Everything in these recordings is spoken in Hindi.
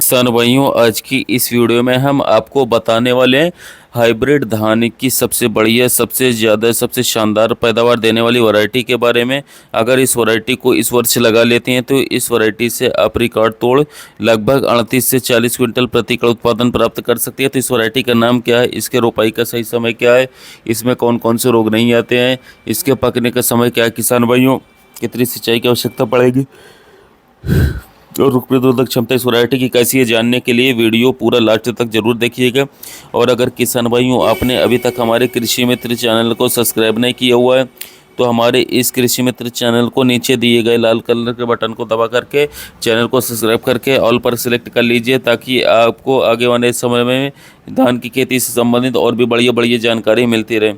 किसान भाइयों, आज की इस वीडियो में हम आपको बताने वाले हैं हाइब्रिड धान की सबसे बढ़िया, सबसे ज़्यादा, सबसे शानदार पैदावार देने वाली वैरायटी के बारे में। अगर इस वैरायटी को इस वर्ष लगा लेते हैं तो इस वैरायटी से आप रिकॉर्ड तोड़ लगभग 38 से 40 क्विंटल प्रति एकड़ उत्पादन प्राप्त कर सकती है। तो इस वैरायटी का नाम क्या है, इसके रोपाई का सही समय क्या है, इसमें कौन कौन से रोग नहीं आते हैं, इसके पकने का समय क्या है, किसान भाइयों कितनी सिंचाई की आवश्यकता पड़ेगी और रोग प्रतिरोधक क्षमता इस वैरायटी की कैसी है, जानने के लिए वीडियो पूरा लास्ट तक जरूर देखिएगा। और अगर किसान भाइयों आपने अभी तक हमारे कृषि मित्र चैनल को सब्सक्राइब नहीं किया हुआ है तो हमारे इस कृषि मित्र चैनल को नीचे दिए गए लाल कलर के बटन को दबा करके चैनल को सब्सक्राइब करके ऑल पर सिलेक्ट कर लीजिए, ताकि आपको आगे वाले समय में धान की खेती से संबंधित और भी बढ़िया बढ़िया जानकारी मिलती रहे।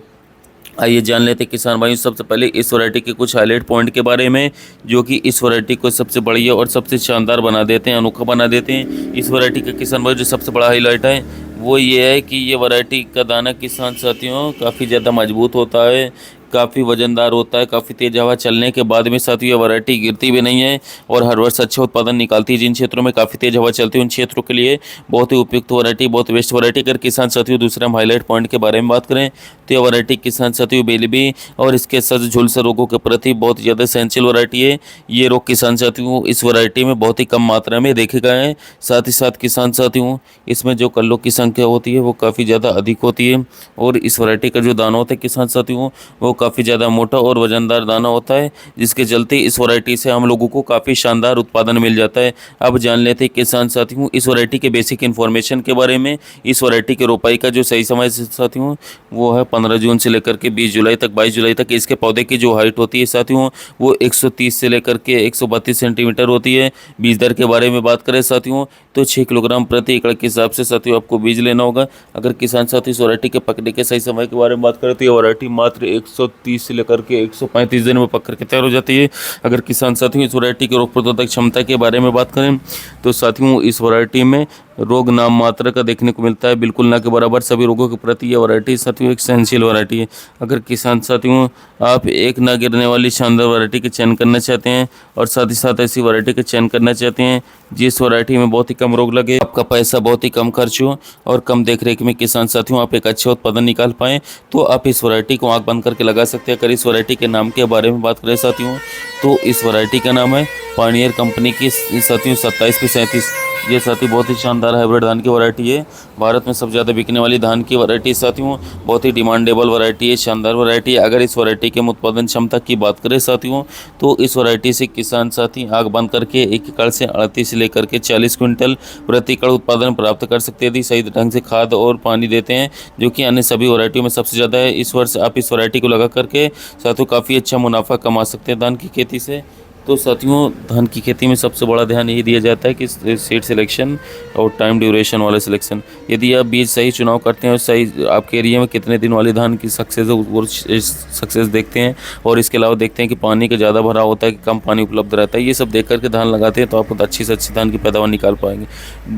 आइए जान लेते हैं किसान भाई सबसे पहले इस वैरायटी के कुछ हाईलाइट पॉइंट के बारे में, जो कि इस वैरायटी को सबसे बढ़िया और सबसे शानदार बना देते हैं, अनोखा बना देते हैं। इस वैरायटी का किसान भाई जो सबसे बड़ा हाईलाइट है वो ये है कि ये वैरायटी का दाना किसान साथियों काफ़ी ज़्यादा मजबूत होता है, काफ़ी वजनदार होता है। काफ़ी तेज हवा चलने के बाद में साथियों ये वैरायटी गिरती भी नहीं है और हर वर्ष अच्छा उत्पादन निकालती है। जिन क्षेत्रों में काफ़ी तेज हवा चलती है उन क्षेत्रों के लिए बहुत ही उपयुक्त वैरायटी, बहुत बेस्ट वैरायटी। अगर किसान साथियों दूसरे हम हाईलाइट पॉइंट के बारे में बात करें तो यह वैरायटी किसान साथियों बेलबी और इसके साथ झुलसा रोगों के प्रति बहुत ज़्यादा सहनशील वैरायटी है। ये रोग किसान साथियों इस वैरायटी में बहुत ही कम मात्रा में देखे गए हैं। साथ ही साथ किसान साथियों इसमें जो कल्लों की संख्या होती है वो काफ़ी ज़्यादा अधिक होती है और इस वैरायटी का जो दाना होता है किसान साथियों वो काफ़ी ज़्यादा मोटा और वजनदार दाना होता है, जिसके चलते इस वैरायटी से हम लोगों को काफ़ी शानदार उत्पादन मिल जाता है। अब जान लेते हैं किसान साथियों इस वैरायटी के बेसिक इन्फॉर्मेशन के बारे में। इस वैरायटी के रोपाई का जो सही समय साथियों वो है 15 जून से लेकर के 20 जुलाई तक, 22 जुलाई तक। इसके पौधे की जो हाइट होती है साथियों वो 130 से लेकर के 132 सेंटीमीटर होती है। बीज दर के बारे में बात करें साथियों तो 6 किलोग्राम प्रति एकड़ के हिसाब से साथियों आपको बीज लेना होगा। अगर किसान साथी इस वैरायटी के पकने के सही समय के बारे में बात करें तो ये वैरायटी मात्र 130 से लेकर के 135 दिन में पक करके तैयार हो जाती है। अगर किसान साथियों इस वैरायटी की रोग प्रतिरोधक क्षमता के बारे में बात करें तो साथियों इस वैरायटी में रोग नाम मात्र का देखने को मिलता है, बिल्कुल ना के बराबर सभी रोगों के प्रति यह वैरायटी साथियों एक सहनशील वैरायटी है। अगर किसान साथियों आप एक ना गिरने वाली शानदार वैरायटी का चयन करना चाहते हैं और साथ ही साथ ऐसी वैरायटी का चयन करना चाहते हैं जिस वैरायटी में बहुत ही कम रोग लगे, आपका पैसा बहुत ही कम खर्च हो और कम देखरेख में किसान साथियों आप एक अच्छा उत्पादन निकाल पाएँ, तो आप इस वैरायटी को आँख बंद करके लगा सकते हैं। अगर इस वैरायटी के नाम के बारे में बात करें साथियों तो इस वैरायटी का नाम है पायनियर कंपनी की साथियों 27P37। ये साथी बहुत ही शानदार हाइब्रिड धान की वैरायटी है। भारत में सबसे ज़्यादा बिकने वाली धान की वैरायटी साथियों बहुत ही डिमांडेबल वैरायटी है, शानदार वैरायटी है। अगर इस वैरायटी के उत्पादन क्षमता की बात करें साथियों तो इस वैरायटी से किसान साथी आग बंद करके एक एकड़ से 38 से लेकर के 40 क्विंटल प्रति एकड़ उत्पादन प्राप्त कर सकते हैं यदि सही ढंग से खाद और पानी देते हैं, जो कि अन्य सभी वैरायटियों में सबसे ज़्यादा है। इस वर्ष आप इस वैरायटी को लगा करके साथियों काफ़ी अच्छा मुनाफा कमा सकते हैं धान की खेती से। तो साथियों धान की खेती में सबसे बड़ा ध्यान यही दिया जाता है कि सीड सिलेक्शन और टाइम ड्यूरेशन वाले सिलेक्शन। यदि आप बीज सही चुनाव करते हैं और सही आपके एरिया में कितने दिन वाली धान की सक्सेस देखते हैं और इसके अलावा देखते हैं कि पानी का ज़्यादा भरा होता है कि कम पानी उपलब्ध रहता है, ये सब देख करके धान लगाते हैं तो आप बहुत अच्छी से अच्छी धान की पैदावार निकाल पाएंगे।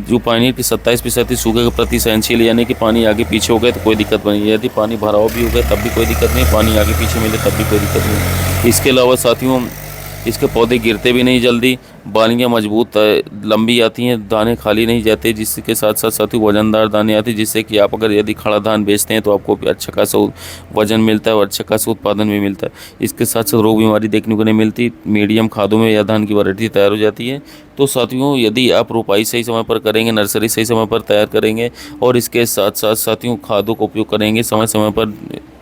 जो पानी की 27% सूखे के प्रति सहनशील, यानी कि पानी आगे पीछे हो गए तो कोई दिक्कत नहीं है, यदि पानी भराव भी हो गया तब भी कोई दिक्कत नहीं, पानी आगे पीछे मिले तब भी कोई दिक्कत नहीं। इसके अलावा साथियों इसके पौधे गिरते भी नहीं जल्दी, बालियाँ मजबूत लंबी आती हैं, दाने खाली नहीं जाते, जिसके साथ साथ साथियों वजनदार दाने आते हैं, जिससे कि आप अगर यदि खड़ा धान बेचते हैं तो आपको अच्छा खासा वजन मिलता है और अच्छा खासा उत्पादन भी मिलता है। इसके साथ साथ रोग बीमारी देखने को नहीं मिलती, मीडियम खादों में यह धान की वैरायटी तैयार हो जाती है। तो साथियों यदि आप रोपाई सही समय पर करेंगे, नर्सरी सही समय पर तैयार करेंगे और इसके साथ साथ साथियों खादों का उपयोग करेंगे, समय समय पर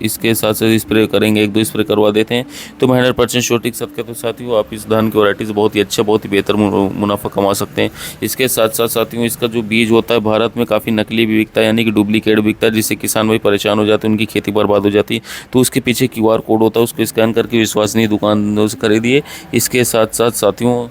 इसके साथ साथ स्प्रे करेंगे, 1-2 स्प्रे करवा देते हैं तो 100% श्योर टिक सकते हैं। तो साथियों आप इस धान की वैरायटी से बहुत ही अच्छा, बहुत ही बेहतर मुनाफा कमा सकते हैं। इसके साथ साथ साथियों इसका जो बीज होता है भारत में काफ़ी नकली भी बिकता है, यानी कि डुप्लीकेट बिकता है, जिससे किसान भाई परेशान हो जाते हैं, उनकी खेती बर्बाद हो जाती है। तो उसके पीछे QR कोड होता है, उसको स्कैन करके विश्वसनीय दुकानों से खरीदिए। इसके साथ साथ साथियों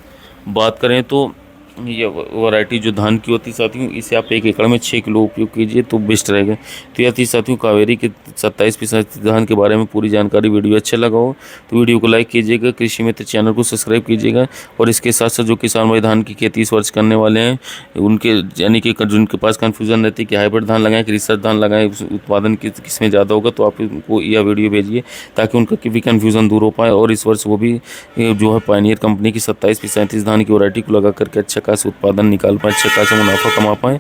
बात करें तो ये वैरायटी जो धान की होती है साथियों इसे आप 1 एकड़ में 6 किलो उपयोग कीजिए तो बेस्ट रहेगा। तो यह थी साथियों कावेरी के 27% धान के बारे में पूरी जानकारी। वीडियो अच्छा लगा हो तो वीडियो को लाइक कीजिएगा, कृषि मित्र चैनल को सब्सक्राइब कीजिएगा और इसके साथ साथ जो किसान भाई धान की खेती इस वर्ष करने वाले हैं उनके यानी कि जिनके पास कन्फ्यूज़न रहती है कि हाइब्रिड धान लगाएं कि रिसर्च धान लगाएं, उत्पादन किसमें ज़्यादा होगा, तो आप उनको यह वीडियो भेजिए ताकि उनका भी कन्फ्यूज़न दूर हो पाए और इस वर्ष वो भी जो है पायनियर कंपनी की 27P37 धान की वैरायटी को लगा करके अच्छा खासा उत्पादन निकाल पाएँ, अच्छा खासा मुनाफा कमा पाएँ।